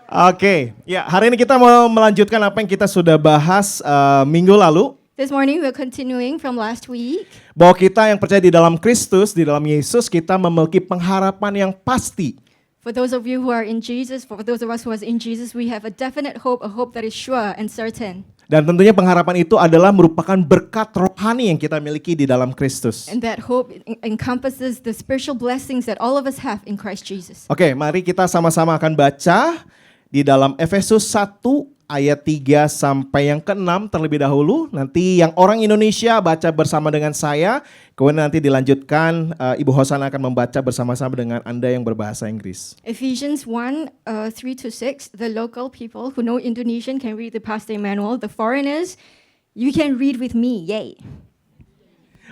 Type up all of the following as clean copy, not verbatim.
Oke, ya hari ini kita mau melanjutkan apa yang kita sudah bahas minggu lalu. This morning we're continuing from last week. Bahwa kita yang percaya di dalam Kristus, di dalam Yesus, kita memiliki pengharapan yang pasti. For those of you who are in Jesus, for those of us who are in Jesus, we have a definite hope, a hope that is sure and certain. Dan tentunya pengharapan itu adalah merupakan berkat rohani yang kita miliki di dalam Kristus. And that hope encompasses the spiritual blessings that all of us have in Christ Jesus. Oke, mari kita sama-sama akan baca di dalam Efesus 1 ayat 3 sampai yang ke-6 terlebih dahulu. Nanti yang orang Indonesia baca bersama dengan saya. Kemudian nanti dilanjutkan Ibu Hosana akan membaca bersama-sama dengan Anda yang berbahasa Inggris. Ephesians 1, 3-6, the local people who know Indonesian can read the Pastor Emmanuel. The foreigners, you can read with me, yay.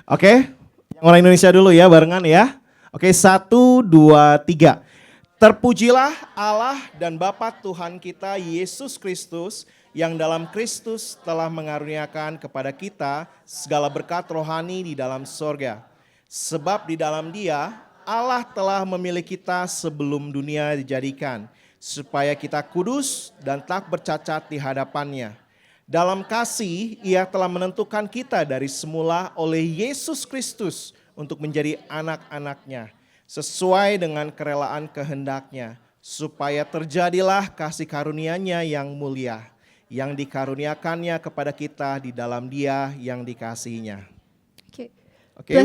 Oke, yang orang Indonesia dulu ya, barengan ya. Oke, 1, 2, 3. Terpujilah Allah dan Bapa Tuhan kita Yesus Kristus yang dalam Kristus telah mengaruniakan kepada kita segala berkat rohani di dalam sorga. Sebab di dalam Dia Allah telah memilih kita sebelum dunia dijadikan, supaya kita kudus dan tak bercacat di hadapan-Nya. Dalam kasih Ia telah menentukan kita dari semula oleh Yesus Kristus untuk menjadi anak-anak-Nya, sesuai dengan kerelaan kehendak-Nya, supaya terjadilah kasih karunia-Nya yang mulia, yang dikaruniakannya kepada kita di dalam Dia yang dikasihinya. Okay. Oke.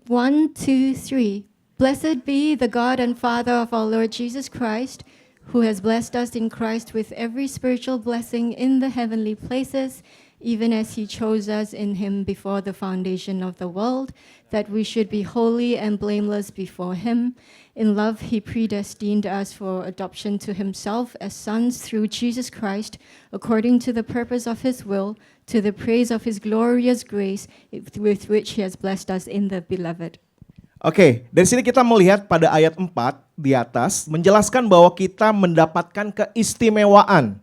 1, 2, 3. Blessed be the God and Father of our Lord Jesus Christ, who has blessed us in Christ with every spiritual blessing in the heavenly places, even as He chose us in Him before the foundation of the world, that we should be holy and blameless before Him. In love He predestined us for adoption to Himself as sons through Jesus Christ, according to the purpose of His will, to the praise of His glorious grace, with which He has blessed us in the Beloved. Oke, dari sini kita melihat pada ayat 4 di atas, menjelaskan bahwa kita mendapatkan keistimewaan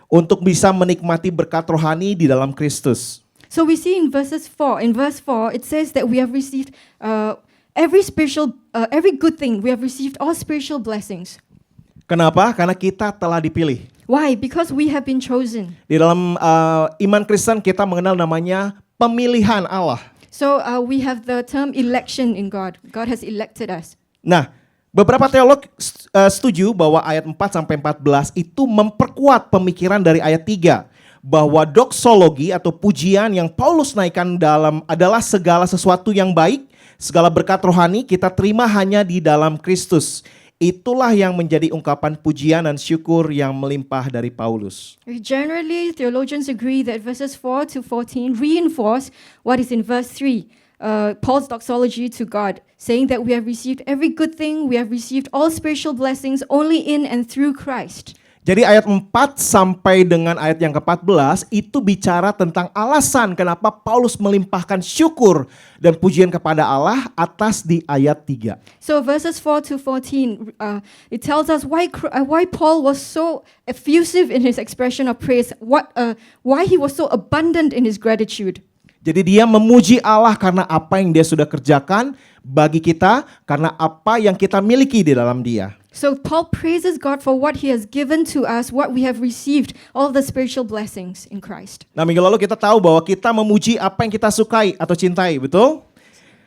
untuk bisa menikmati berkat rohani di dalam Kristus. So we see in verse 4, it says that we have received every good thing. We have received all spiritual blessings. Kenapa? Karena kita telah dipilih. Why? Because we have been chosen. Di dalam iman Kristen kita mengenal namanya pemilihan Allah. So we have the term election in God. God has elected us. Nah, beberapa teolog setuju bahwa ayat 4 sampai 14 itu memperkuat pemikiran dari ayat 3 bahwa doksologi atau pujian yang Paulus naikkan dalam adalah segala sesuatu yang baik, segala berkat rohani kita terima hanya di dalam Kristus. Itulah yang menjadi ungkapan pujian dan syukur yang melimpah dari Paulus. Generally, theologians agree that verses 4 to 14 reinforce what is in verse 3. Paul's doxology to God, saying that we have received every good thing, we have received all spiritual blessings only in and through Christ. Jadi ayat 4 sampai dengan ayat yang ke-14 itu bicara tentang alasan kenapa Paulus melimpahkan syukur dan pujian kepada Allah atas di ayat 3. So verses 4 to 14, it tells us why Paul was so effusive in his expression of praise, why he was so abundant in his gratitude. Jadi dia memuji Allah karena apa yang dia sudah kerjakan bagi kita, karena apa yang kita miliki di dalam Dia. So Paul praises God for what He has given to us, what we have received, all the spiritual blessings in Christ. Nah, minggu lalu kita tahu bahwa kita memuji apa yang kita sukai atau cintai, betul?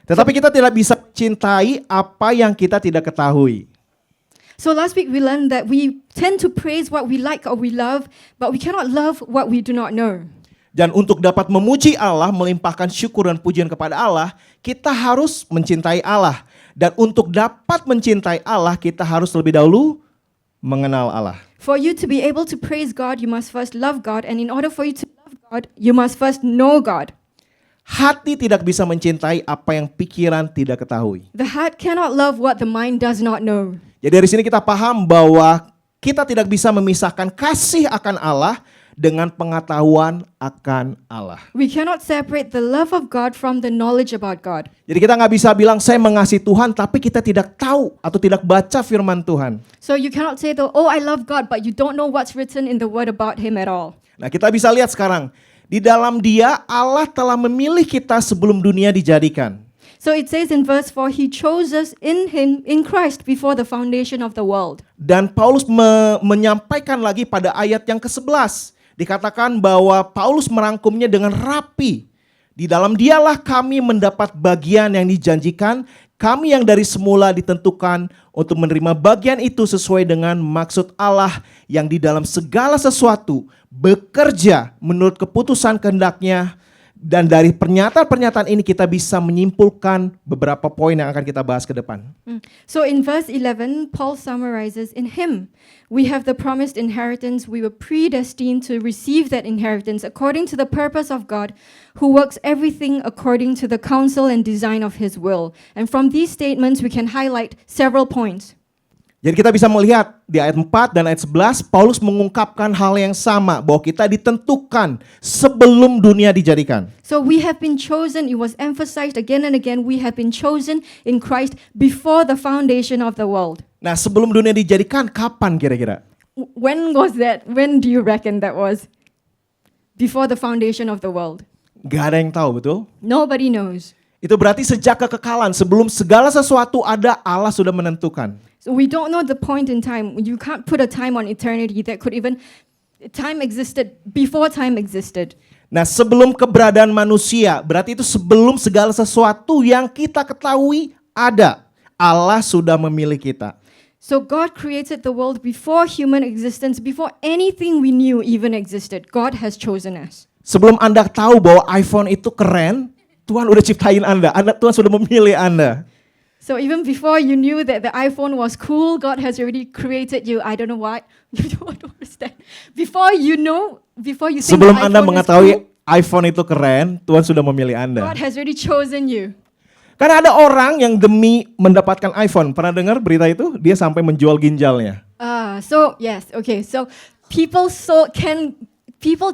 Tetapi kita tidak bisa cintai apa yang kita tidak ketahui. So last week we learned that we tend to praise what we like or we love, but we cannot love what we do not know. Dan untuk dapat memuji Allah, melimpahkan syukur dan pujian kepada Allah, kita harus mencintai Allah. Dan untuk dapat mencintai Allah, kita harus lebih dahulu mengenal Allah. For you to be able to praise God, you must first love God. And in order for you to love God, you must first know God. Hati tidak bisa mencintai apa yang pikiran tidak ketahui. The heart cannot love what the mind does not know. Jadi dari sini kita paham bahwa kita tidak bisa memisahkan kasih akan Allah dengan pengetahuan akan Allah. We cannot separate the love of God from the knowledge about God. Jadi kita nggak bisa bilang saya mengasihi Tuhan tapi kita tidak tahu atau tidak baca firman Tuhan. So you cannot say oh I love God but you don't know what's written in the word about Him at all. Nah, kita bisa lihat sekarang di dalam Dia Allah telah memilih kita sebelum dunia dijadikan. So it says in verse 4, He chose us in Him, in Christ, before the foundation of the world. Dan Paulus menyampaikan lagi pada ayat yang ke-11. Dikatakan bahwa Paulus merangkumnya dengan rapi. Di dalam Dialah kami mendapat bagian yang dijanjikan, kami yang dari semula ditentukan untuk menerima bagian itu sesuai dengan maksud Allah yang di dalam segala sesuatu bekerja menurut keputusan kehendak-Nya. Dan dari pernyataan-pernyataan ini kita bisa menyimpulkan beberapa poin yang akan kita bahas ke depan. So in verse 11, Paul summarizes, in Him we have the promised inheritance. We were predestined to receive that inheritance according to the purpose of God, who works everything according to the counsel and design of His will. And from these statements we can highlight several points. Jadi kita bisa melihat di ayat 4 dan ayat 11, Paulus mengungkapkan hal yang sama, bahwa kita ditentukan sebelum dunia dijadikan. So we have been chosen, it was emphasized again and again, we have been chosen in Christ before the foundation of the world. Nah, sebelum dunia dijadikan, kapan kira-kira? When was that? When do you reckon that was? Before the foundation of the world. Gak ada yang tahu, betul? Nobody knows. Itu berarti sejak kekekalan, sebelum segala sesuatu ada, Allah sudah menentukan. So we don't know the point in time. You can't put a time on eternity that could even, time existed before time existed. Nah, sebelum keberadaan manusia, berarti itu sebelum segala sesuatu yang kita ketahui ada, Allah sudah memilih kita. So God created the world before human existence, before anything we knew even existed. God has chosen us. Sebelum Anda tahu bahwa iPhone itu keren, Tuhan udah ciptain Anda, Tuhan sudah memilih Anda. So even before you knew that the iPhone was cool, God has already created you. I don't know why. You don't understand. Before you know, before you think Sebelum the Anda iPhone is mengetahui cool, iPhone itu keren, Tuhan sudah memilih Anda. God has already chosen you. Karena ada orang yang demi mendapatkan iPhone, pernah dengar berita itu? Dia sampai menjual ginjalnya. So yes, okay. So people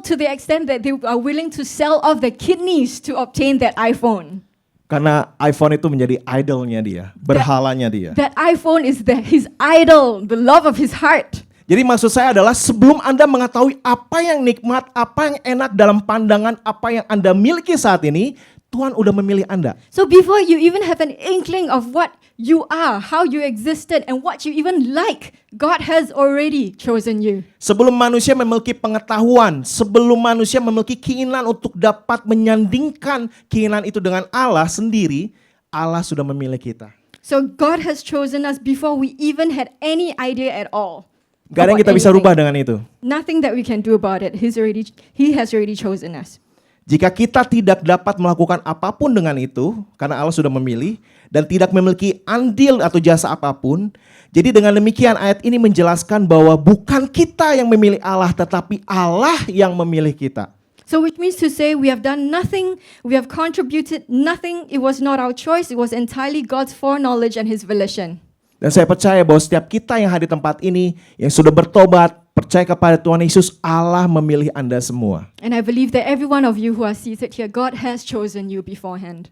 to the extent that they are willing to sell off their kidneys to obtain that iPhone. Karena iPhone itu menjadi idolnya dia, berhalanya dia. That iPhone is his idol, the love of his heart. Jadi maksud saya adalah sebelum Anda mengetahui apa yang nikmat, apa yang enak dalam pandangan apa yang Anda miliki saat ini, Tuhan udah memilih Anda. So before you even have an inkling of what you are, how you existed, and what you even like, God has already chosen you. Sebelum manusia memiliki pengetahuan, sebelum manusia memiliki keinginan untuk dapat menyandingkan keinginan itu dengan Allah sendiri, Allah sudah memilih kita. So God has chosen us before we even had any idea at all. Gak ada yang kita bisa rubah dengan itu. Nothing that we can do about it. He has already chosen us. Jika kita tidak dapat melakukan apapun dengan itu, karena Allah sudah memilih, dan tidak memiliki andil atau jasa apapun, jadi dengan demikian ayat ini menjelaskan bahwa bukan kita yang memilih Allah, tetapi Allah yang memilih kita. So which means to say we have done nothing, we have contributed nothing, it was not our choice, it was entirely God's foreknowledge and His volition. Dan saya percaya bahwa setiap kita yang hadir di tempat ini, yang sudah bertobat, percaya kepada Tuhan Yesus, Allah memilih Anda semua. And I believe that every one of you who are seated here, God has chosen you beforehand.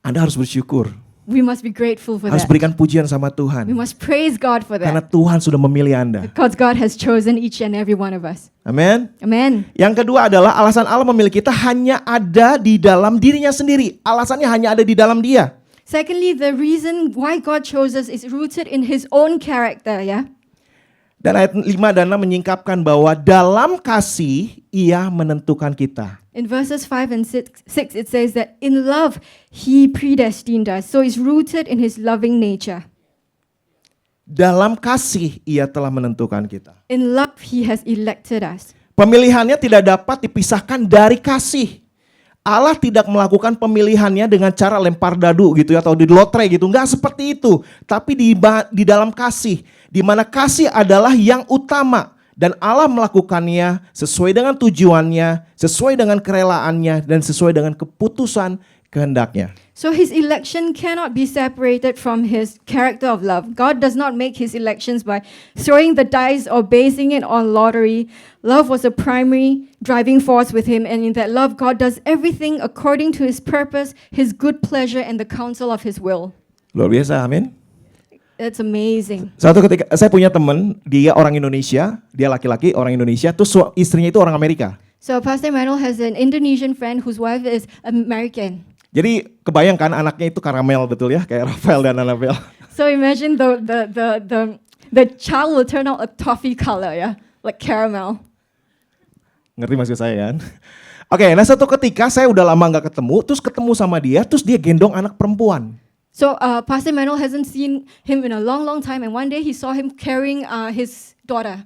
Anda harus bersyukur, We must be grateful for harus that. berikan pujian sama We Tuhan. must praise God for Karena that. Tuhan sudah memilih Anda. Because God has chosen each and every one of us. Amin. Amen. Yang kedua adalah alasan Allah memilih kita hanya ada di dalam dirinya sendiri. Alasannya hanya ada di dalam Dia. Secondly, the reason why God chose us is rooted in His own character, yeah? Dan ayat 5 dan 6 menyingkapkan bahwa dalam kasih Ia menentukan kita. In verses 5 and 6 it says that in love He predestined us. So it's rooted in His loving nature. Dalam kasih Ia telah menentukan kita. In love He has elected us. Pemilihannya tidak dapat dipisahkan dari kasih. Allah tidak melakukan pemilihannya dengan cara lempar dadu gitu ya, atau di lotre gitu. Enggak seperti itu. Tapi di dalam kasih, di mana kasih adalah yang utama. Dan Allah melakukannya sesuai dengan tujuannya, sesuai dengan kerelaannya, dan sesuai dengan keputusan kehendaknya. So His election cannot be separated from His character of love. God does not make His elections by throwing the dice or basing it on lottery. Love was a primary driving force with Him, and in that love, God does everything according to His purpose, His good pleasure, and the counsel of His will. Luar biasa, amin. That's amazing. Suatu ketika saya punya teman, dia orang Indonesia, dia laki-laki orang Indonesia, terus istrinya itu orang Amerika. So Pastor Manuel has an Indonesian friend whose wife is American. Jadi kebayangkan anaknya itu karamel betul ya, kayak Rafael dan Annabelle. So imagine the child will turn out a toffee color, yeah, like caramel. Ngerti maksud saya kan? Oke, nah satu ketika saya udah lama nggak ketemu, terus ketemu sama dia, terus dia gendong anak perempuan. So Pastor Manuel hasn't seen him in a long time, and one day he saw him carrying his daughter.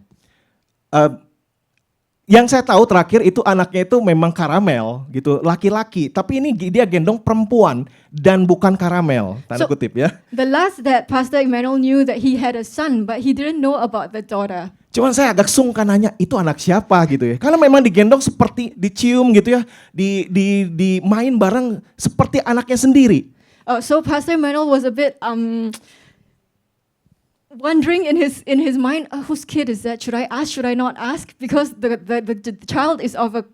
Yang saya tahu terakhir itu anaknya itu memang karamel gitu, laki-laki. Tapi ini dia gendong perempuan dan bukan karamel, tanda So- kutip ya. The last that Pastor Emmanuel knew that he had a son, but he didn't know about the daughter. Cuman saya agak sungkan nanya, itu anak siapa gitu ya. Karena memang digendong seperti dicium gitu ya, di main bareng seperti anaknya sendiri. So Pastor Emmanuel was a bit wondering in his mind, whose kid is that? Should I ask? Should I not ask? Because the child is of a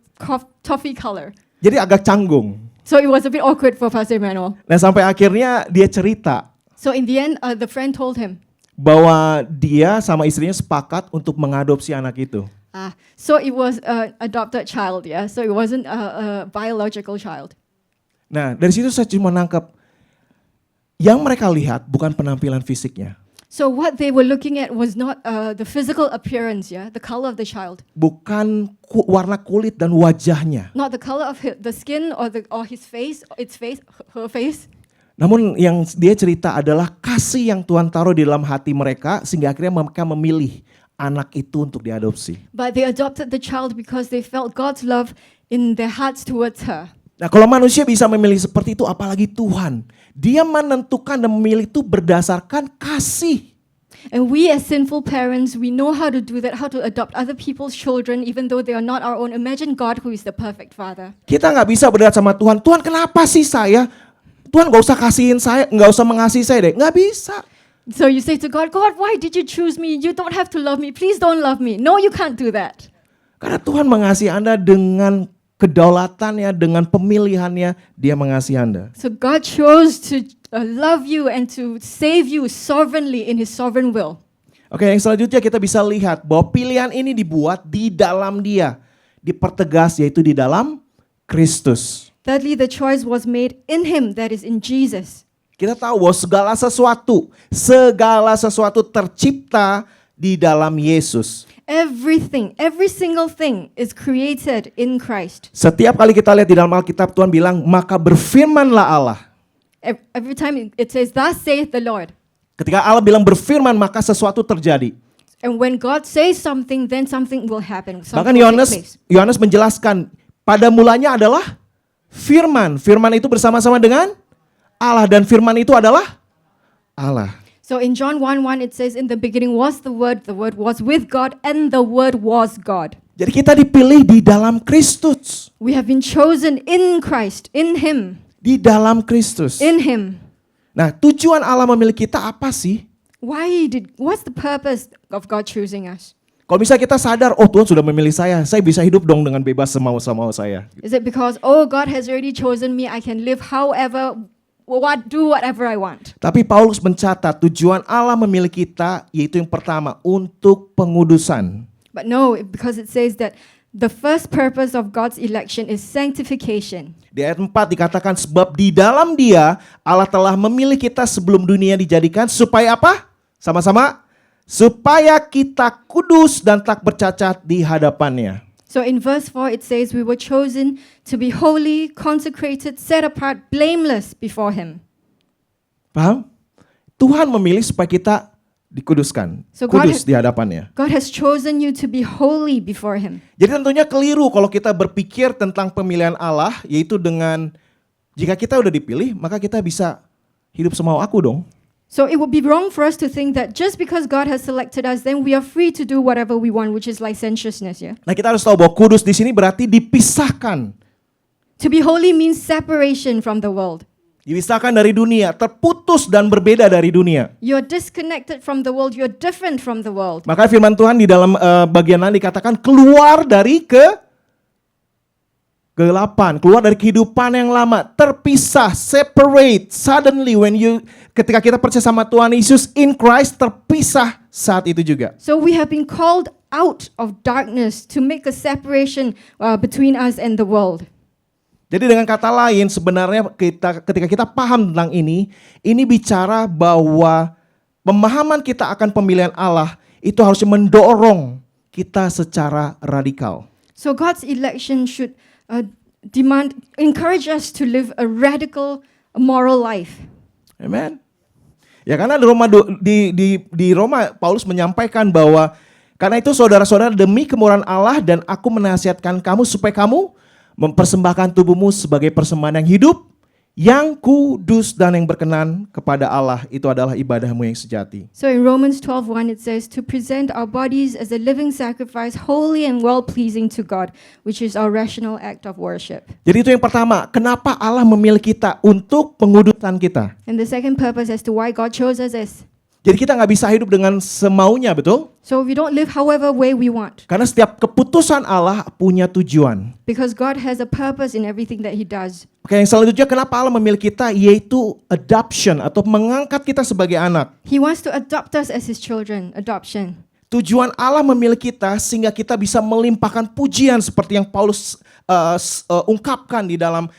toffee color. Jadi agak canggung. So it was a bit awkward for Pastor Emmanuel. Nah sampai akhirnya dia cerita So in the end, the friend told him, bahwa dia sama istrinya sepakat untuk mengadopsi anak itu. so it was an adopted child, yeah? So it wasn't a biological child. Nah dari situ saya cuma nangkep, yang mereka lihat bukan penampilan fisiknya. So what they were looking at was not the physical appearance, yeah, the color of the child, Bukan warna kulit dan wajahnya. not the color of the skin or his face, her face. Namun yang dia cerita adalah kasih yang Tuhan taruh di dalam hati mereka sehingga akhirnya mereka memilih anak itu untuk diadopsi. But they adopted the child because they felt God's love in their hearts towards her. Nah kalau manusia bisa memilih seperti itu apalagi Tuhan. Dia menentukan dan memilih itu berdasarkan kasih. And we as sinful parents, we know how to do that, how to adopt other people's children even though they are not our own. Imagine God who is the perfect father. Kita nggak bisa berdebat sama Tuhan. Tuhan kenapa sih saya? Tuhan nggak usah kasihin saya, nggak usah mengasihi saya deh. Nggak bisa. So you say to God, God, why did you choose me? You don't have to love me. Please don't love me. No, you can't do that. Karena Tuhan mengasihi Anda dengan kedaulatannya, dengan pemilihannya, dia mengasihi Anda. So God chose to love you and to save you sovereignly in his sovereign will. Oke, yang selanjutnya kita bisa lihat bahwa pilihan ini dibuat di dalam dia. Dipertegas yaitu di dalam Kristus. Thirdly, the choice was made in him, that is in Jesus. Kita tahu bahwa segala sesuatu tercipta di dalam Yesus. Everything, every single thing is created in Christ. Setiap kali kita lihat di dalam Alkitab Tuhan bilang, maka berfirmanlah Allah. Every time it says, thus saith the Lord. Ketika Allah bilang berfirman, maka sesuatu terjadi. And when God says something, then something will happen. Bahkan Something will take place. Yohanes menjelaskan, pada mulanya adalah firman. Firman itu bersama-sama dengan Allah. Dan firman itu adalah Allah. So in John 1:1 it says, in the beginning was the Word was with God, and the Word was God. Jadi kita dipilih di dalam Kristus. We have been chosen in Christ, in Him, Di dalam Kristus. in Him. Nah, tujuan Allah memilih kita apa sih? What's the purpose of God choosing us? Kalau misalnya kita sadar, oh Tuhan sudah memilih saya bisa hidup dong dengan bebas semau saya. Is it because, oh, God has already chosen me, I can live however, do whatever I want? Tapi Paulus mencatat tujuan Allah memilih kita yaitu yang pertama untuk pengudusan. But no, because it says that the first purpose of God's election is sanctification. Di ayat 4 dikatakan sebab di dalam Dia Allah telah memilih kita sebelum dunia dijadikan supaya apa? Sama-sama. Supaya kita kudus dan tak bercacat di hadapannya. So in verse 4 it says we were chosen to be holy, consecrated, set apart, blameless before Him. Paham? Tuhan memilih supaya kita dikuduskan, So God kudus di hadapannya. God has chosen you to be holy before Him. Jadi tentunya keliru kalau kita berpikir tentang pemilihan Allah, yaitu dengan jika kita udah dipilih, maka kita bisa hidup semau aku dong. So it would be wrong for us to think that just because God has selected us, then we are free to do whatever we want, which is licentiousness, yeah? Nah kita harus tahu bahwa kudus di sini berarti dipisahkan. To be holy means separation from the world. Dipisahkan dari dunia, terputus dan berbeda dari dunia. You're disconnected from the world, you're different from the world. Maka firman Tuhan di dalam bagian lain dikatakan keluar dari kegelapan, keluar dari kehidupan yang lama, terpisah, separate, suddenly ketika kita percaya sama Tuhan Yesus in Christ, terpisah saat itu juga. So we have been called out of darkness to make a separation between us and the world. Jadi dengan kata lain sebenarnya ketika kita paham tentang ini bicara bahwa pemahaman kita akan pemilihan Allah itu harusnya mendorong kita secara radikal. So God's election should encourage us to live a radical moral life. Amen. Ya karena di Roma Paulus menyampaikan bahwa karena itu saudara-saudara demi kemurahan Allah dan aku menasihatkan kamu supaya kamu mempersembahkan tubuhmu sebagai persembahan yang hidup, yang kudus dan yang berkenan kepada Allah. Itu adalah ibadahmu yang sejati. So in Romans 12:1 it says to present our bodies as a living sacrifice, holy and well-pleasing to God, which is our rational act of worship. Jadi itu yang pertama, kenapa Allah memilih kita untuk pengudusan kita. And the second purpose as to why God chose us is, Jadi kita nggak bisa hidup dengan semaunya, betul? so we don't live however way we want, Karena setiap keputusan Allah punya tujuan. because God has a purpose in everything that He does. Oke, yang selanjutnya kenapa Allah memilih kita yaitu adoption atau mengangkat kita sebagai anak. He wants to adopt us as His children, adoption. Tujuan Allah memilih kita sehingga kita bisa melimpahkan pujian seperti yang Paulus ungkapkan di dalam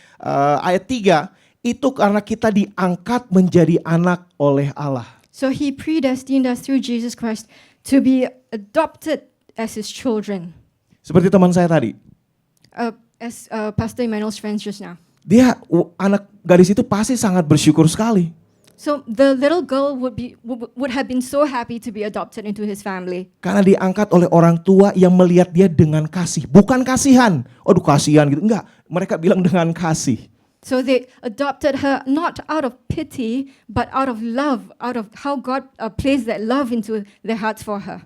ayat 3. Itu karena kita diangkat menjadi anak oleh Allah. So He predestined us through Jesus Christ to be adopted as His children, Seperti teman saya tadi. as Pastor Emmanuel's friends just now. Dia anak gadis itu pasti sangat bersyukur sekali. So the little girl would have been so happy to be adopted into his family. Karena diangkat oleh orang tua yang melihat dia dengan kasih. Bukan kasihan. Aduh kasihan gitu. Enggak. Mereka bilang dengan kasih. So they adopted her not out of pity, but out of love, out of how God placed that love into their hearts for her.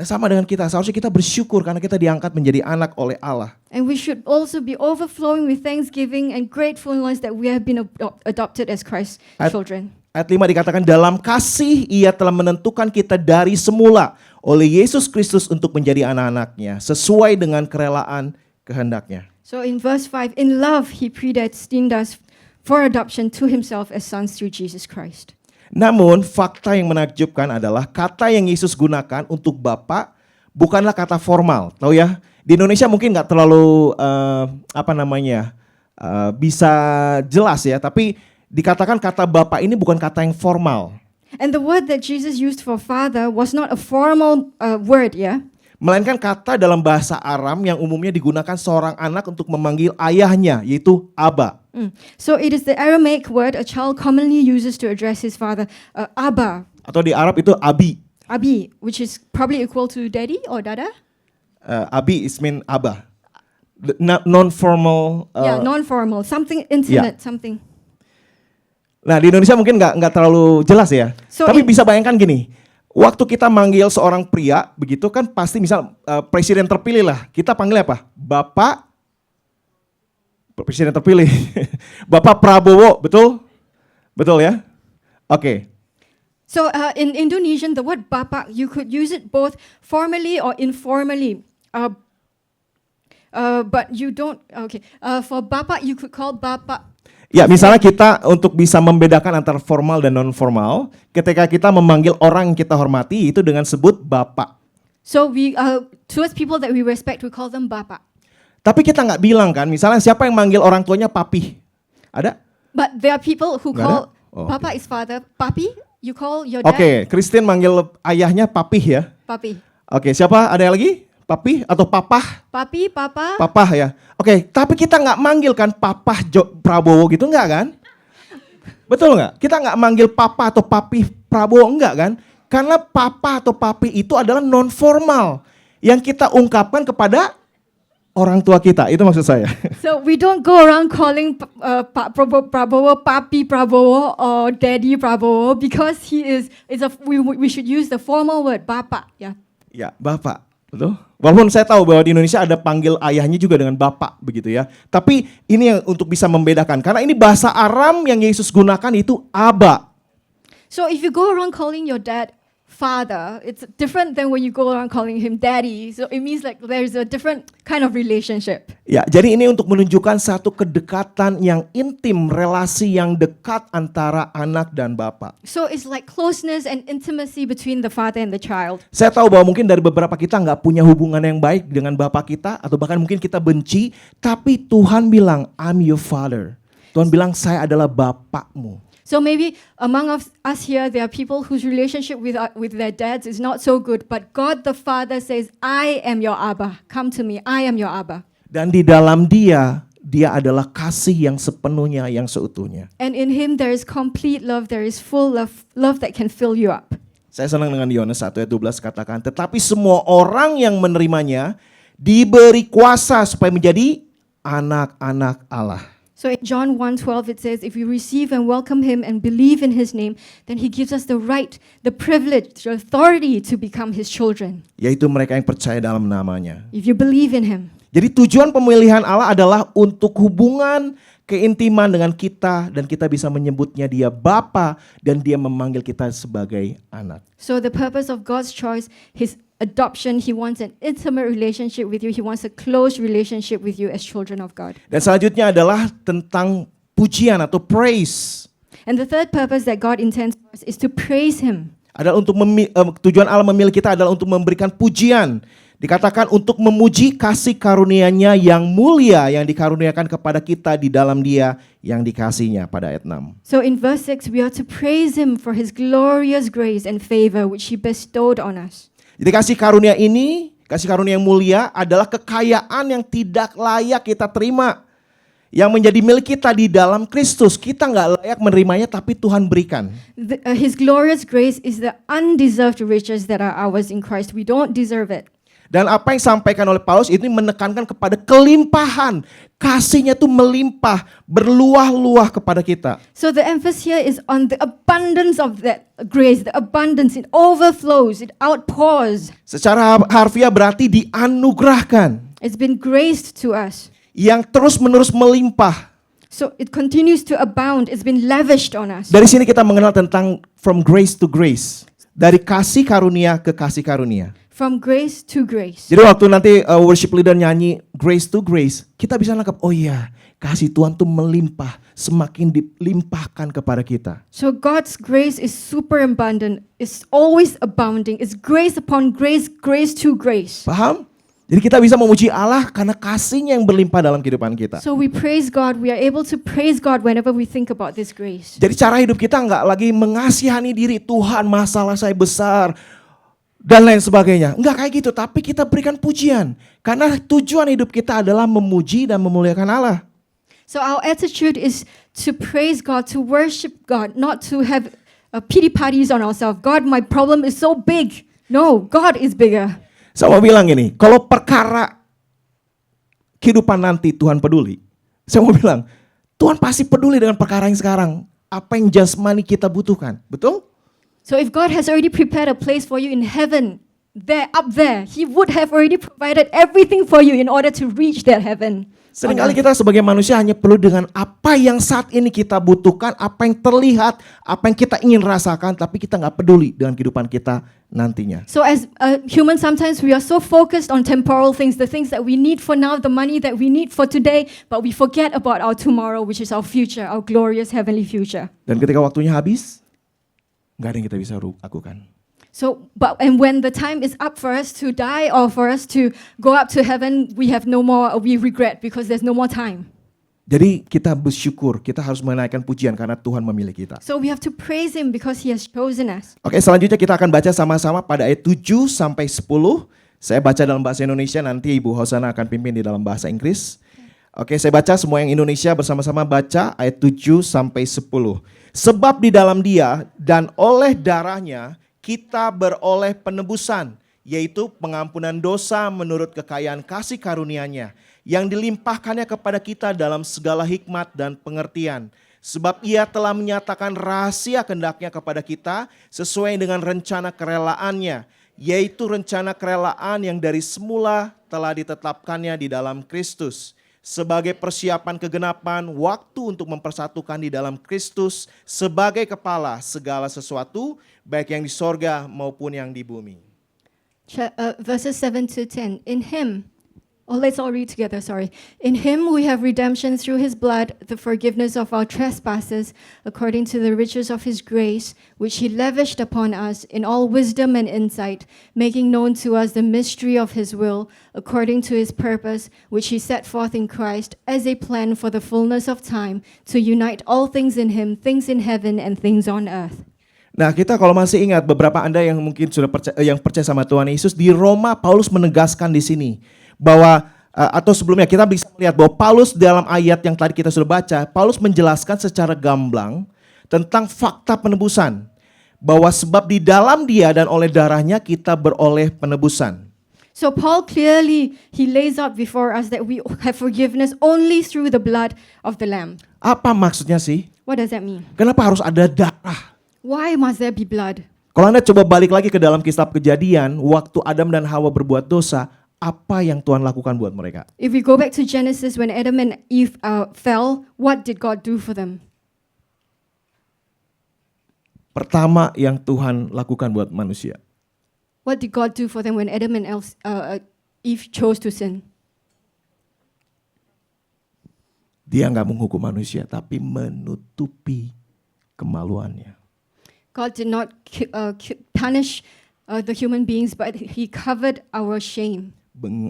Nah, sama dengan kita. Seharusnya kita bersyukur karena kita diangkat menjadi anak oleh Allah. And we should also be overflowing with thanksgiving and gratefulness that we have been adopted as Christ's children. Ayat 5 dikatakan dalam kasih ia telah menentukan kita dari semula oleh Yesus Kristus untuk menjadi anak-anaknya sesuai dengan kerelaan kehendaknya. So in verse 5, in love He predestined us for adoption to Himself as sons through Jesus Christ. Namun fakta yang menakjubkan adalah kata yang Yesus gunakan untuk Bapa bukanlah kata formal. Tahu ya, di Indonesia mungkin nggak terlalu bisa jelas ya, tapi dikatakan kata Bapa ini bukan kata yang formal. And the word that Jesus used for father was not a formal word, yeah? Melainkan kata dalam bahasa Aram yang umumnya digunakan seorang anak untuk memanggil ayahnya, yaitu Abba. So it is the Aramaic word a child commonly uses to address his father, Abba, Atau di Arab itu Abi. Abi, which is probably equal to daddy or dada. Abi is mean Abba. Non-formal. Yeah, non-formal, something intimate, something. Nah di Indonesia mungkin nggak terlalu jelas ya. So Tapi bisa bayangkan gini. Waktu kita manggil seorang pria, begitu kan pasti misal presiden terpilih lah. Kita panggil apa? Bapak presiden terpilih. Bapak Prabowo, betul? Betul ya? Oke. So in Indonesian, the word bapak, you could use it both formally or informally. But you don't, okay. For bapak, you could call bapak. Ya, misalnya kita untuk bisa membedakan antara formal dan non-formal, ketika kita memanggil orang yang kita hormati itu dengan sebut bapak. So we, towards people that we respect, we call them bapak. Tapi kita nggak bilang kan, misalnya siapa yang manggil orang tuanya papi? Ada? But there are people who Nggak ada? call Oh, papa is father, papi, you call your dad Oke, Christine manggil ayahnya papi ya. papi. Oke, siapa? Ada yang lagi? Papi atau papah? Papi, papa. Papah ya. Oke, tapi kita nggak manggil kan papah Prabowo gitu nggak kan? Betul nggak? Kita nggak manggil papa atau papi Prabowo enggak kan? Karena papa atau papi itu adalah non formal yang kita ungkapkan kepada orang tua kita. Itu maksud saya. So we don't go around calling Prabowo, papi Prabowo or daddy Prabowo because he is we should use the formal word bapak, ya. Ya, bapak. Betul. Walaupun saya tahu bahwa di Indonesia ada panggil ayahnya juga dengan bapak begitu ya. Tapi ini yang untuk bisa membedakan. Karena ini bahasa Aram yang Yesus gunakan itu Abba. So if you go around calling your dad father, it's different than when you go around calling him daddy. So it means like there's a different kind of relationship. Ya, jadi ini untuk menunjukkan satu kedekatan yang intim, relasi yang dekat antara anak dan bapak. So it's like closeness and intimacy between the father and the child. Saya tahu bahwa mungkin dari beberapa kita nggak punya hubungan yang baik dengan bapak kita, atau bahkan mungkin kita benci, tapi Tuhan bilang, I'm your father. Tuhan bilang, saya adalah bapakmu. So maybe among us here, there are people whose relationship with their dads is not so good, but God the Father says, I am your Abba. Come to me, I am your Abba. Dan di dalam dia adalah kasih yang sepenuhnya, yang seutuhnya. And in him there is complete love, there is full love that can fill you up. Saya senang dengan Yohanes 1 ayat 12 katakan, tetapi semua orang yang menerimanya diberi kuasa supaya menjadi anak-anak Allah. So in John 1:12 it says, if we receive and welcome him and believe in his name, then he gives us the right, the privilege, the authority to become his children. Yaitu mereka yang percaya dalam namanya. If you believe in him. Jadi tujuan pemilihan Allah adalah untuk hubungan keintiman dengan kita, dan kita bisa menyebutnya dia Bapa, dan dia memanggil kita sebagai anak. So the purpose of God's choice, his adoption, he wants an intimate relationship with you. He wants a close relationship with you as children of God. Dan selanjutnya adalah tentang pujian atau praise. And the third purpose that God intends for us is to praise him. Adalah untuk tujuan Allah memilih kita adalah untuk memberikan pujian. Dikatakan untuk memuji kasih karunia-Nya yang mulia yang dikaruniakan kepada kita di dalam Dia yang dikasihnya, pada ayat 6. So in verse 6 we are to praise him for his glorious grace and favor which he bestowed on us. Jadi kasih karunia ini, kasih karunia yang mulia adalah kekayaan yang tidak layak kita terima, yang menjadi milik kita di dalam Kristus. Kita nggak layak menerimanya, tapi Tuhan berikan. His glorious grace is the undeserved riches that are ours in Christ. We don't deserve it. Dan apa yang disampaikan oleh Paulus ini menekankan kepada kelimpahan. Kasihnya itu melimpah, berluah-luah kepada kita. So the emphasis here is on the abundance of that grace, the abundance, it overflows, it outpours. Secara harfiah berarti dianugerahkan. It's been graced to us. Yang terus-menerus melimpah. So it continues to abound, it's been lavished on us. Dari sini kita mengenal tentang from grace to grace. Dari kasih karunia ke kasih karunia. From grace to grace. Jadi waktu nanti worship leader nyanyi grace to grace, kita bisa nangkap, oh iya, kasih Tuhan tuh melimpah, semakin dilimpahkan kepada kita. So God's grace is super abundant, it's always abounding, it's grace upon grace, grace to grace. Paham? Jadi kita bisa memuji Allah karena kasihnya yang berlimpah dalam kehidupan kita. So we praise God, we are able to praise God whenever we think about this grace. Jadi cara hidup kita nggak lagi mengasihani diri, Tuhan masalah saya besar, dan lain sebagainya. Enggak kayak gitu, tapi kita berikan pujian. Karena tujuan hidup kita adalah memuji dan memuliakan Allah. So our attitude is to praise God, to worship God, not to have pity parties on ourselves. God, my problem is so big. No, God is bigger. Saya mau bilang ini, kalau perkara kehidupan nanti Tuhan peduli, saya mau bilang, Tuhan pasti peduli dengan perkara yang sekarang. Apa yang jasmani kita butuhkan, betul? So if God has already prepared a place for you in heaven, up there, He would have already provided everything for you in order to reach that heaven. Seringkali kita sebagai manusia hanya perlu dengan apa yang saat ini kita butuhkan, apa yang terlihat, apa yang kita ingin rasakan, tapi kita nggak peduli dengan kehidupan kita nantinya. So as a human, sometimes we are so focused on temporal things, the things that we need for now, the money that we need for today, but we forget about our tomorrow, which is our future, our glorious heavenly future. Dan ketika waktunya habis, nggak ada yang kita bisa lakukan. So, and when the time is up for us to die or for us to go up to heaven, we regret because there's no more time. Jadi kita bersyukur, kita harus menaikkan pujian karena Tuhan memilih kita. So we have to praise Him because He has chosen us. Oke, selanjutnya kita akan baca sama-sama pada ayat 7 sampai 10. Saya baca dalam bahasa Indonesia, nanti Ibu Hosana akan pimpin di dalam bahasa Inggris. Oke, saya baca semua yang Indonesia bersama-sama baca ayat 7 sampai 10. Sebab di dalam Dia dan oleh darahnya kita beroleh penebusan, yaitu pengampunan dosa menurut kekayaan kasih karunia-Nya yang dilimpahkannya kepada kita dalam segala hikmat dan pengertian. Sebab Ia telah menyatakan rahasia kehendak-Nya kepada kita sesuai dengan rencana kerelaannya, yaitu rencana kerelaan yang dari semula telah ditetapkannya di dalam Kristus, sebagai persiapan kegenapan waktu untuk mempersatukan di dalam Kristus sebagai kepala segala sesuatu, baik yang di sorga maupun yang di bumi. Verses 7 to 10. In him, let's all read together, sorry. In him we have redemption through his blood, the forgiveness of our trespasses, according to the riches of his grace, which he lavished upon us in all wisdom and insight, making known to us the mystery of his will, according to his purpose, which he set forth in Christ as a plan for the fullness of time, to unite all things in him, things in heaven and things on earth. Nah, kita kalau masih ingat, beberapa Anda yang mungkin sudah percaya sama Tuhan Yesus, di Roma Paulus menegaskan di sini bahwa atau sebelumnya kita bisa melihat bahwa Paulus dalam ayat yang tadi kita sudah baca, Paulus menjelaskan secara gamblang tentang fakta penebusan, bahwa sebab di dalam dia dan oleh darahnya kita beroleh penebusan. So Paul clearly, he lays out before us that we have forgiveness only through the blood of the Lamb. Apa maksudnya sih? What does that mean? Kenapa harus ada darah? Why must there be blood? Kalau Anda coba balik lagi ke dalam kitab Kejadian, waktu Adam dan Hawa berbuat dosa, apa yang Tuhan lakukan buat mereka? If we go back to Genesis, when Adam and Eve fell, what did God do for them? Pertama yang Tuhan lakukan buat manusia, What did God do for them when Adam and Eve chose to sin? Dia nggak menghukum manusia, tapi menutupi kemaluannya. God did not punish the human beings, but he covered our shame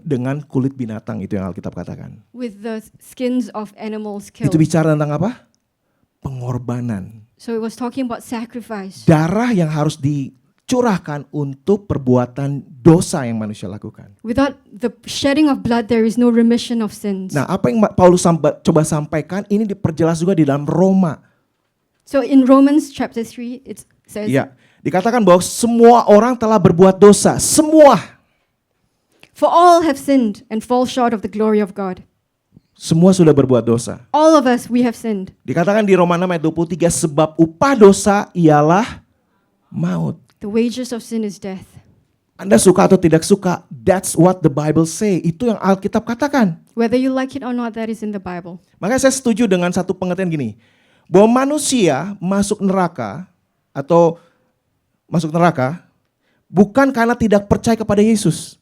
Dengan kulit binatang, itu yang Alkitab katakan. with the skins of animals Itu killed. bicara tentang apa? Pengorbanan. So it was talking about sacrifice. Darah yang harus dicurahkan untuk perbuatan dosa yang manusia lakukan. Without the shedding of blood, there is no remission of sins. Nah, apa yang Paulus coba sampaikan ini diperjelas juga di dalam Roma. So in Romans chapter 3, it says, Iya, dikatakan bahwa semua orang telah berbuat dosa, semua. For all have sinned and fall short of the glory of God. Semua sudah berbuat dosa. All of us, we have sinned. Dikatakan di Roma 6 ayat 23, sebab upah dosa ialah maut. The wages of sin is death. Anda suka atau tidak suka, that's what the Bible say. Itu yang Alkitab katakan. Whether you like it or not, that is in the Bible. Makanya saya setuju dengan satu pengertian gini, bahwa manusia masuk neraka atau masuk neraka bukan karena tidak percaya kepada Yesus.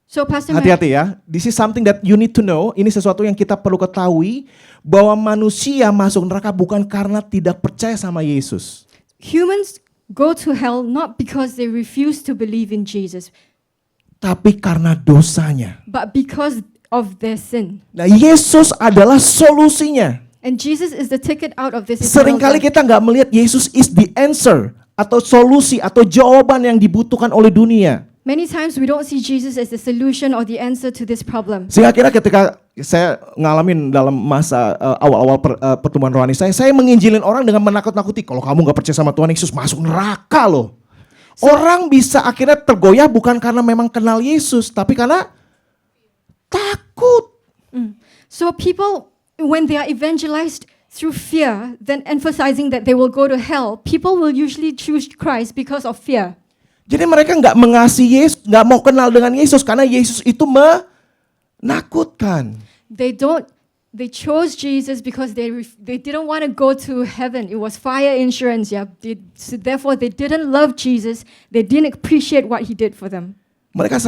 So Pastor Matt, Hati-hati ya, this is something that you need to know. Ini sesuatu yang kita perlu ketahui, bahwa manusia masuk neraka bukan karena tidak percaya sama Yesus. humans go to hell not because they refuse to believe in Jesus, Tapi karena dosanya. but because of their sin. Nah, Yesus adalah solusinya. And Jesus is the ticket out of this eternal Seringkali death. kita nggak melihat Yesus is the answer atau solusi atau jawaban yang dibutuhkan oleh dunia. Many times we don't see Jesus as the solution or the answer to this problem. Sehingga kira ketika saya ngalamin dalam masa awal-awal pertumbuhan rohani saya menginjilin orang dengan menakut-nakuti. Kalau kamu nggak percaya sama Tuhan Yesus, masuk neraka loh. Orang bisa akhirnya tergoyah bukan karena memang kenal Yesus, tapi karena takut. So people, when they are evangelized through fear, then emphasizing that they will go to hell, people will usually choose Christ because of fear. Jadi mereka nggak mengasihi Yesus, nggak mau kenal dengan Yesus karena Yesus itu menakutkan. They chose Jesus because they didn't want to go to heaven. It was fire insurance, yeah. So therefore they didn't love Jesus. They didn't appreciate what he did for them. Mereka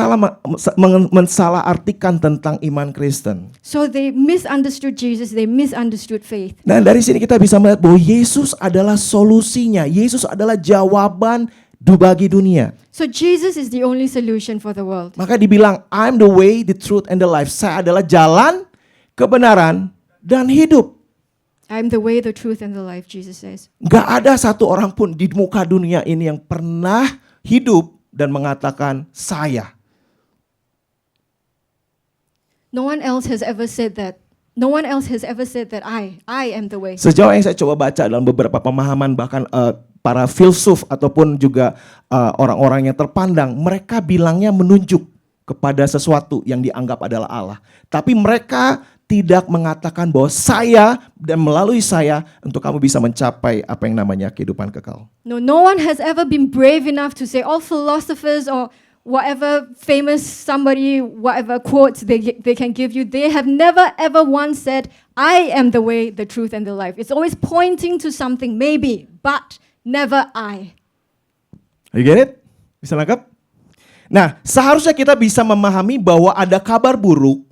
mensalah artikan tentang iman Kristen. So they misunderstood Jesus, they misunderstood faith. Nah, dari sini kita bisa melihat bahwa Yesus adalah solusinya. Yesus adalah jawaban bagi dunia. So Jesus is the only solution for the world. Maka dibilang, I'm the way, the truth, and the life. Saya adalah jalan, kebenaran, dan hidup. I'm the way, the truth, and the life, Jesus says. Gak ada satu orang pun di muka dunia ini yang pernah hidup dan mengatakan saya. No one else has ever said that. No one else has ever said that I am the way. Sejauh yang saya coba baca dalam beberapa pemahaman, bahkan para filsuf ataupun juga orang-orang yang terpandang, mereka bilangnya menunjuk kepada sesuatu yang dianggap adalah Allah. Tapi mereka tidak mengatakan bahwa saya dan melalui saya untuk kamu bisa mencapai apa yang namanya kehidupan kekal. No one has ever been brave enough to say all philosophers or whatever famous somebody, whatever quotes they can give you, they have never ever once said, I am the way, the truth, and the life. It's always pointing to something, maybe, but never I. You get it? Bisa nangkap? Nah, seharusnya kita bisa memahami bahwa ada kabar buruk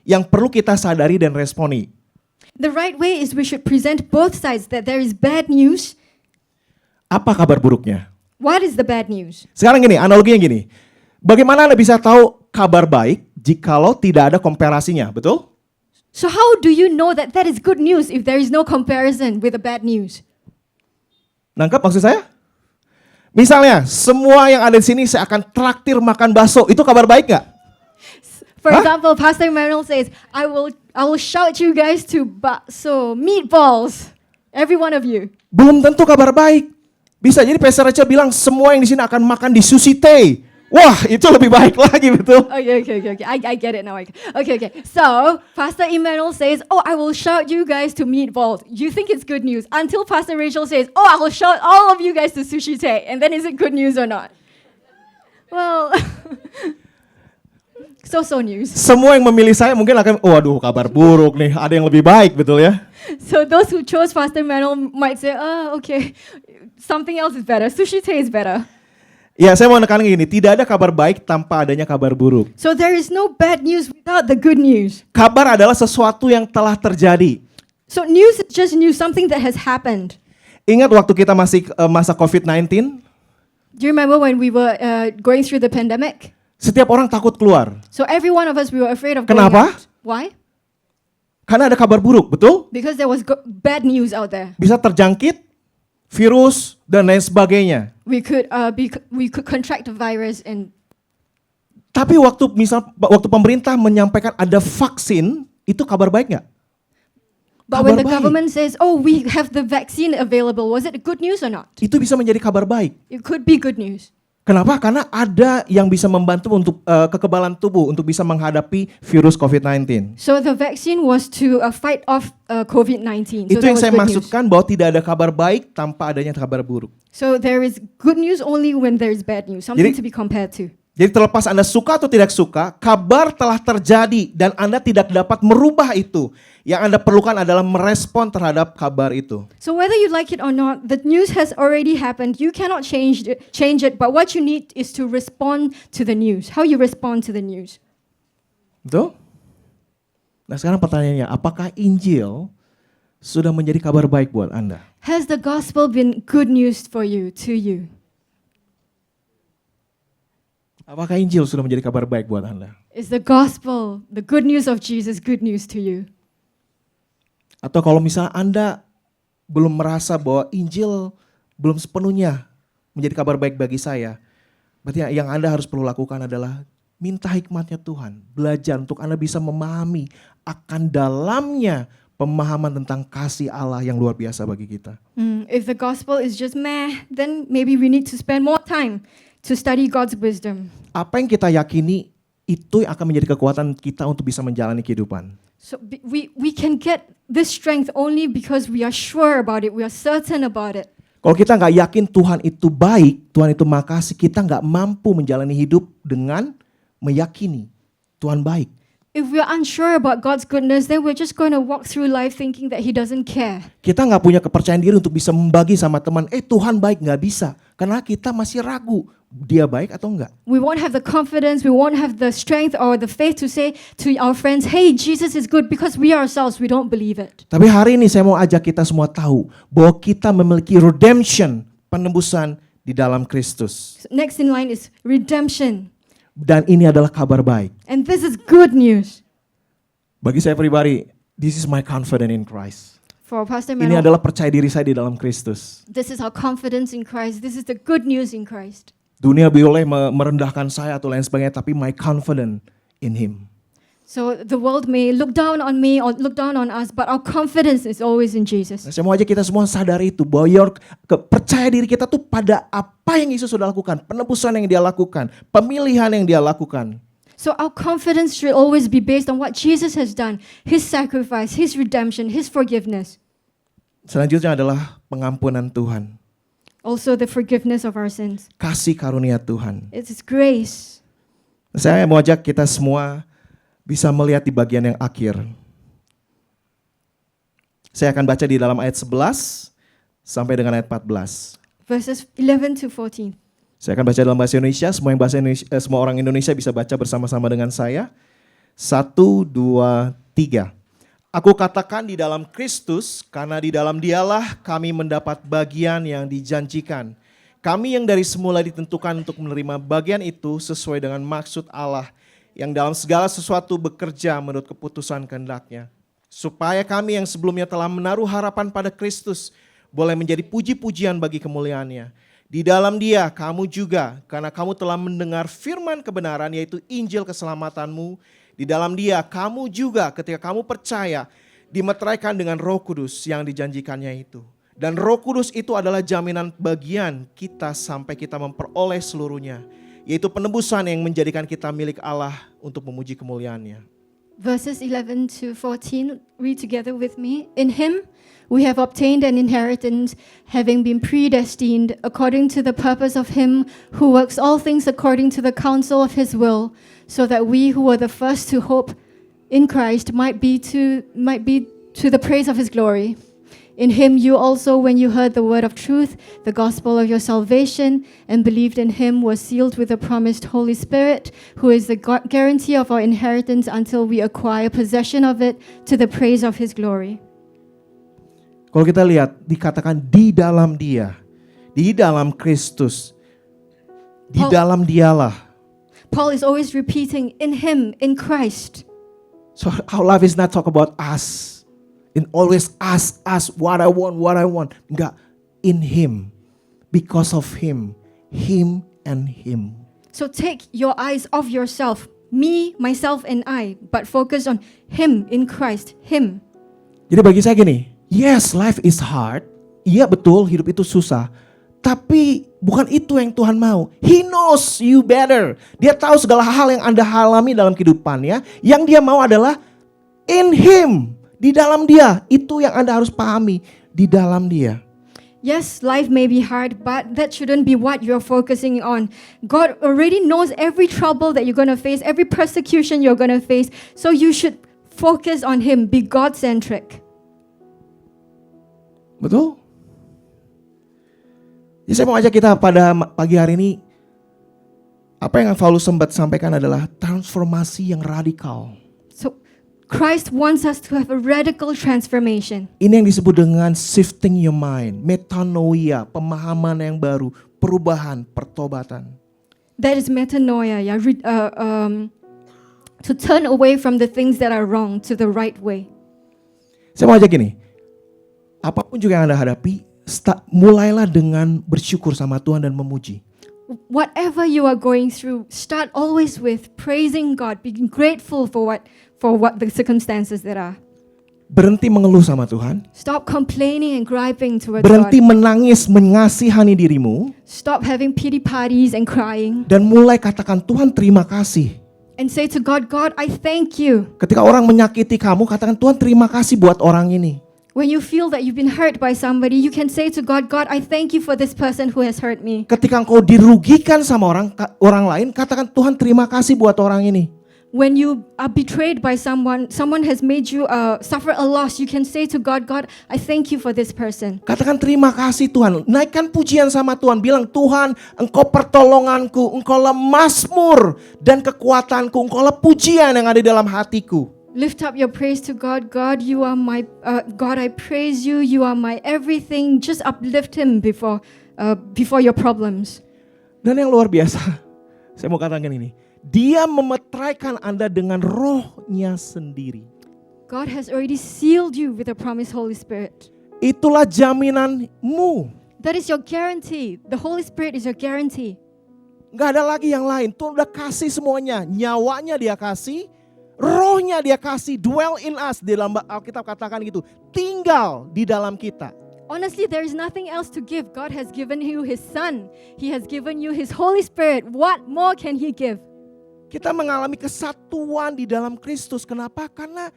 yang perlu kita sadari dan responi. The right way is we should present both sides, that there is bad news. Apa kabar buruknya? What is the bad news? Sekarang gini, analoginya gini. Bagaimana Anda bisa tahu kabar baik jikalau tidak ada komparasinya, betul? So how do you know that that is good news if there is no comparison with the bad news? Nangkap maksud saya? Misalnya, semua yang ada di sini saya akan traktir makan bakso. Itu kabar baik nggak? For Huh? example, Pastor Emmanuel says, I will shout you guys to bakso, meatballs, every one of you. Belum tentu kabar baik. Bisa jadi Pastor Rachel bilang semua yang di sini akan makan di Sushi Tei. Wah, itu lebih baik lagi, betul? Okay. I get it now. Okay. So, Pastor Emmanuel says, oh, I will shout you guys to meatballs. You think it's good news until Pastor Rachel says, oh, I will shout all of you guys to Sushi Tei. And then is it good news or not? Well, so news. Semua yang memilih saya mungkin akan, waduh kabar buruk nih, ada yang lebih baik, betul ya? So those who chose Pastor Emmanuel might say, oh, okay, something else is better. Sushi Tei is better. Ya, saya mau menekan gini, tidak ada kabar baik tanpa adanya kabar buruk. So there is no bad news without the good news. Kabar adalah sesuatu yang telah terjadi. So news is just news, something that has happened. Ingat waktu kita masih masa COVID-19, Do you remember when we were going through the pandemic? setiap orang takut keluar. So every one of us, we were afraid of going Kenapa? out. Why? Karena ada kabar buruk, betul? Because there was bad news out there. Bisa terjangkit, virus, dan lain sebagainya. We could contract the virus and. Tapi waktu pemerintah menyampaikan ada vaksin, itu kabar baik nggak? But when Kabar the baik. government says, "Oh, we have the vaccine available," was it good news or not? Itu bisa menjadi kabar baik. It could be good news. Kenapa? Karena ada yang bisa membantu untuk kekebalan tubuh untuk bisa menghadapi virus COVID-19. So the vaccine was to fight off COVID-19. So Itu that yang was saya good news. maksudkan bahwa tidak ada kabar baik tanpa adanya kabar buruk. So there is good news only when there is bad news, something to be compared to. Jadi terlepas Anda suka atau tidak suka, kabar telah terjadi dan Anda tidak dapat merubah itu. Yang Anda perlukan adalah merespon terhadap kabar itu. So whether you like it or not, the news has already happened. You cannot change it, but what you need is to respond to the news. How you respond to the news. Betul? Nah sekarang pertanyaannya, apakah Injil sudah menjadi kabar baik buat Anda? Has the gospel been good news for you, to you? Apakah Injil sudah menjadi kabar baik buat Anda? Is the gospel, the good news of Jesus, good news to you? Atau kalau misalnya Anda belum merasa bahwa Injil belum sepenuhnya menjadi kabar baik bagi saya, berarti yang Anda harus perlu lakukan adalah minta hikmatnya Tuhan. Belajar untuk Anda bisa memahami akan dalamnya pemahaman tentang kasih Allah yang luar biasa bagi kita. If the gospel is just meh, then maybe we need to spend more time to study God's wisdom. Apa yang kita yakini itu yang akan menjadi kekuatan kita untuk bisa menjalani kehidupan. So we can get this strength only because we are sure about it, we are certain about it. Kalau kita nggak yakin Tuhan itu baik, Tuhan itu makasih, kita nggak mampu menjalani hidup dengan meyakini Tuhan baik. If we are unsure about God's goodness, then we're just going to walk through life thinking that He doesn't care. Kita nggak punya kepercayaan diri untuk bisa membagi sama teman, Tuhan baik, nggak bisa. Karena kita masih ragu, dia baik atau enggak. We won't have the confidence, we won't have the strength or the faith to say to our friends, hey, Jesus is good, because we ourselves, we don't believe it. Tapi hari ini saya mau ajak kita semua tahu bahwa kita memiliki redemption, penebusan di dalam Kristus. Next in line is redemption. Dan ini adalah kabar baik. And this is good news. Bagi saya pribadi, this is my confidence in Christ. For Pastor Ini Manuel, adalah percaya diri saya di dalam Kristus. this is our confidence in Christ. This is the good news in Christ. Dunia boleh merendahkan saya atau lain sebagainya, tapi my confidence in Him. So the world may look down on me or look down on us, but our confidence is always in Jesus. Nah, saya mau ajak kita semua sadar itu, bahwa percaya diri kita tuh pada apa yang Yesus sudah lakukan, penebusan yang Dia lakukan, pemilihan yang Dia lakukan. So our confidence should always be based on what Jesus has done, His sacrifice, His redemption, His forgiveness. Selanjutnya adalah pengampunan Tuhan. Also the forgiveness of our sins. Kasih karunia Tuhan. It's His grace. Saya mau ajak kita semua bisa melihat di bagian yang akhir. Saya akan baca di dalam ayat 11 sampai dengan ayat 14. Verses 11 to 14. Saya akan baca dalam bahasa Indonesia, semua orang Indonesia bisa baca bersama-sama dengan saya. 1, 2, 3. Aku katakan di dalam Kristus, karena di dalam Dialah kami mendapat bagian yang dijanjikan. Kami yang dari semula ditentukan untuk menerima bagian itu sesuai dengan maksud Allah, yang dalam segala sesuatu bekerja menurut keputusan kehendak-Nya. Supaya kami yang sebelumnya telah menaruh harapan pada Kristus, boleh menjadi puji-pujian bagi kemuliaan-Nya. Di dalam Dia kamu juga, karena kamu telah mendengar firman kebenaran, yaitu Injil keselamatanmu. Di dalam Dia kamu juga ketika kamu percaya dimeteraikan dengan Roh Kudus yang dijanjikannya itu. Dan Roh Kudus itu adalah jaminan bagian kita sampai kita memperoleh seluruhnya, yaitu penebusan yang menjadikan kita milik Allah untuk memuji kemuliaan-Nya. Verses 11 to 14, read together with me. In Him we have obtained an inheritance, having been predestined according to the purpose of Him who works all things according to the counsel of His will, so that we who were the first to hope in Christ might be to the praise of His glory. In Him you also, when you heard the word of truth, the gospel of your salvation, and believed in Him, were sealed with the promised Holy Spirit, who is the guarantee of our inheritance until we acquire possession of it, to the praise of His glory. Kalau kita lihat, dikatakan di dalam Dia, di dalam Kristus, di dalam Dialah. Paul is always repeating, in Him, in Christ. So our life is not talk about us. And always us, what I want. Enggak, in Him, because of Him and Him. So take your eyes off yourself, me, myself, and I, but focus on Him, in Christ, Him. Jadi bagi saya gini, yes, life is hard. Iya betul, hidup itu susah. Tapi bukan itu yang Tuhan mau. He knows you better. Dia tahu segala hal yang Anda alami dalam kehidupannya. Yang Dia mau adalah in Him. Di dalam Dia. Itu yang Anda harus pahami. Di dalam Dia. Yes, life may be hard, but that shouldn't be what you're focusing on. God already knows every trouble that you're going to face, every persecution you're going to face. So you should focus on Him. Be God-centric. Betul? Jadi saya mau ajak kita pada pagi hari ini, apa yang Paulus sempat sampaikan adalah transformasi yang radikal. So Christ wants us to have a radical transformation. Ini yang disebut dengan shifting your mind, metanoia, pemahaman yang baru, perubahan, pertobatan. That is metanoia, to turn away from the things that are wrong to the right way. Saya mau ajak gini, apapun juga yang Anda hadapi, mulailah dengan bersyukur sama Tuhan dan memuji. Whatever you are going through, start always with praising God, being grateful for what the circumstances that are. Berhenti mengeluh sama Tuhan. Stop complaining and griping towards Berhenti God. menangis, mengasihani dirimu. Stop having pity parties and crying. Dan mulai katakan, Tuhan terima kasih. And say to God, God, I thank you. Ketika orang menyakiti kamu, katakan, Tuhan terima kasih buat orang ini. When you feel that you've been hurt by somebody, you can say to God, God, I thank you for this person who has hurt me. Ketika engkau dirugikan sama orang lain, katakan, Tuhan terima kasih buat orang ini. When you are betrayed by someone has made you suffer a loss, you can say to God, God, I thank you for this person. Katakan terima kasih Tuhan. Naikkan pujian sama Tuhan. Bilang, Tuhan, Engkau pertolonganku, Engkaulah mazmur dan kekuatanku, Engkaulah pujian yang ada dalam hatiku. Lift up your praise to God. God, you are my God. I praise you. You are my everything. Just uplift Him before your problems. Dan yang luar biasa, saya mau katakan ini. Dia memeteraikan Anda dengan Roh-Nya sendiri. God has already sealed you with the promised Holy Spirit. Itulah jaminanmu. That is your guarantee. The Holy Spirit is your guarantee. Gak ada lagi yang lain. Tuhan udah kasih semuanya. Nyawanya Dia kasih. Rohnya Dia kasih, dwell in us. Di dalam Alkitab katakan gitu, tinggal di dalam kita. Honestly, there is nothing else to give. God has given you His Son. He has given you His Holy Spirit. What more can He give? Kita mengalami kesatuan di dalam Kristus. Kenapa? Karena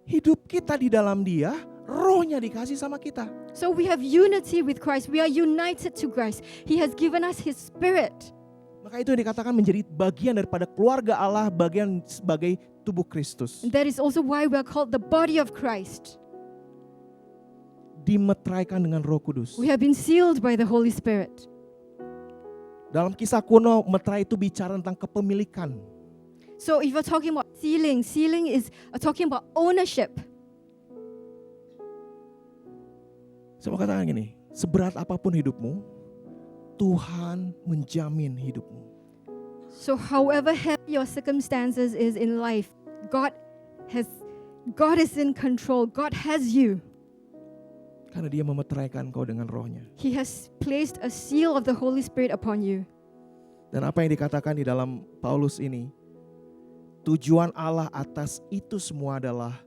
hidup kita di dalam Dia, Rohnya dikasih sama kita. So we have unity with Christ. We are united to Christ. He has given us His Spirit. Maka itu yang dikatakan menjadi bagian daripada keluarga Allah, bagian sebagai tubuh Kristus. And that is also why we are called the body of Christ. Dimeteraikan dengan Roh Kudus. We have been sealed by the Holy Spirit. Dalam kisah kuno, meterai itu bicara tentang kepemilikan. So if you're talking about sealing, sealing is talking about ownership. Saya mau katakan gini, seberat apapun hidupmu, Tuhan menjamin hidupmu. So however heavy your circumstances is in life, God is in control. God has you. Karena dia memeteraikan kau dengan rohnya. He has placed a seal of the Holy Spirit upon you. Dan apa yang dikatakan di dalam Paulus ini, tujuan Allah atas itu semua adalah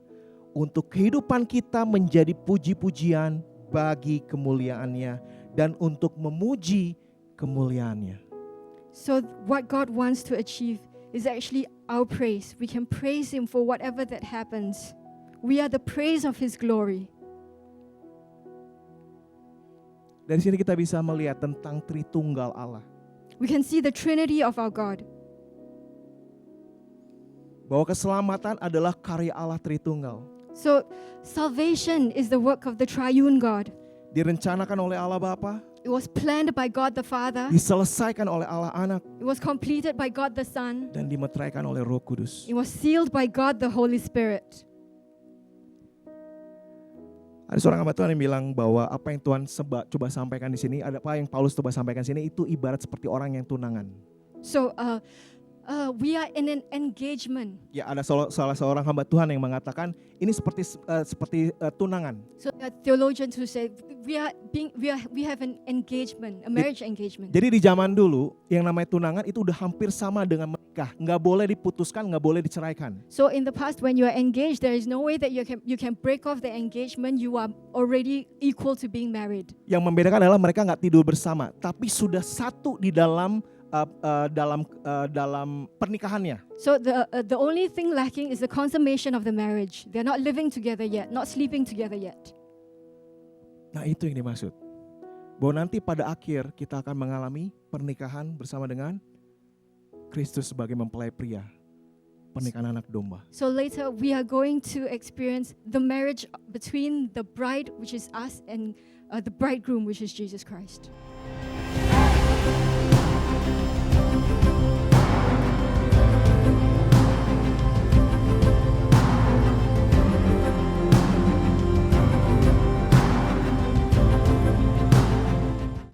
untuk kehidupan kita menjadi puji-pujian bagi kemuliaannya dan untuk memuji kemuliaannya. So what God wants to achieve is actually our praise. We can praise Him for whatever that happens. We are the praise of His glory. Dari sini kita bisa melihat tentang Tritunggal Allah. We can see the Trinity of our God. Bahwa keselamatan adalah karya Allah Tritunggal. So salvation is the work of the triune God. Direncanakan oleh Allah Bapa, It was planned by God the Father. diselesaikan oleh Allah Anak, It was completed by God the Son. dan dimeteraikan oleh Roh Kudus. It was sealed by God the Holy Spirit. Ada seorang hamba Tuhan yang bilang bahwa apa yang Tuhan coba sampaikan di sini, ada apa yang Paulus coba sampaikan di sini itu ibarat seperti orang yang tunangan. So we are in an engagement. Ya, ada salah seorang hamba Tuhan yang mengatakan ini seperti tunangan. So there are theologians who say we have an engagement, a marriage engagement. Jadi di zaman dulu yang namanya tunangan itu udah hampir sama dengan menikah, nggak boleh diputuskan, nggak boleh diceraikan. So in the past, when you are engaged, there is no way that you can break off the engagement. You are already equal to being married. Yang membedakan adalah mereka nggak tidur bersama, tapi sudah satu di dalam pernikahannya. So the only thing lacking is the consummation of the marriage. They're not living together yet, not sleeping together yet. Nah, itu yang dimaksud. Bahwa nanti pada akhir kita akan mengalami pernikahan bersama dengan Kristus sebagai mempelai pria. Pernikahan anak domba. So later we are going to experience the marriage between the bride, which is us, and the bridegroom, which is Jesus Christ.